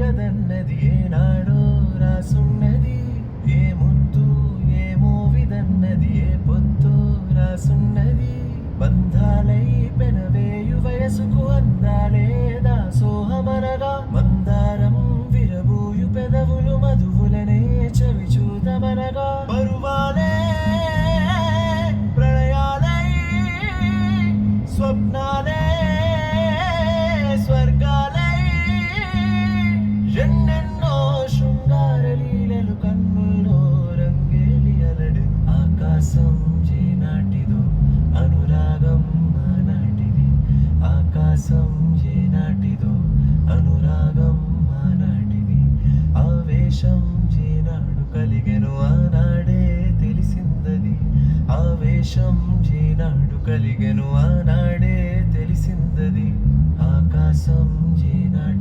గదన్నది ఏనాడో రాసున్నది. ఏ ముద్దు ఏ మోవిదన్నది ఏ పొత్తు రాసున్నది. బంధాలై పెనవేయు వయసుకు అందాలే దాసోహమనగా మందారం విరబూయు పెదవులు మధువులనే చవి చూదమనగా పరువాలే ప్రళయాలై స్వప్నాలే స్వర్గాలై ఎన్నెన్నో శృంగార లీలలు కన్నుల్లో రంగేలి అలడెను. ఆకాశం ఏనాటిదో అనురాగం ఆనాటిది. ఆకాశం ఏనాటిదో అనురాగం ఆనాటిది. ఆవేశం ఏనాడు కలిగెను ఆనాడే తెలిసిందది. ఆవేశం ఏనాడు కలిగెను ఆనాడే తెలిసిందది. ఆకాశం ఏనాటి